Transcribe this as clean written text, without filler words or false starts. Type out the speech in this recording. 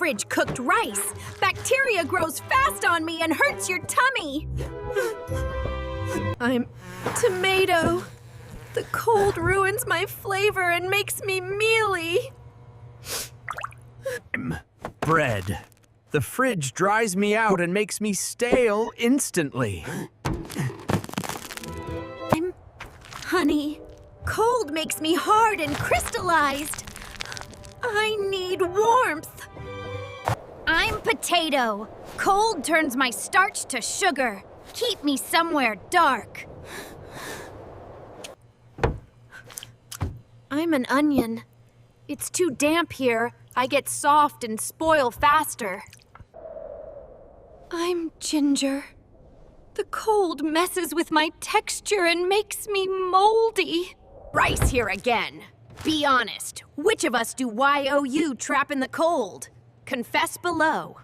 fridge cooked rice. Bacteria grows fast on me and hurts your tummy. I'm tomato. The cold ruins my flavor and makes me mealy. I'm bread. The fridge dries me out and makes me stale instantly. I'm honey. Cold makes me hard and crystallized. I need warmth. I'm potato. Cold turns my starch to sugar. Keep me somewhere dark. I'm an onion. It's too damp here. I get soft and spoil faster. I'm ginger. The cold messes with my texture and makes me moldy. Rice here again. Be honest, which of us do YOU trap in the cold? Confess below.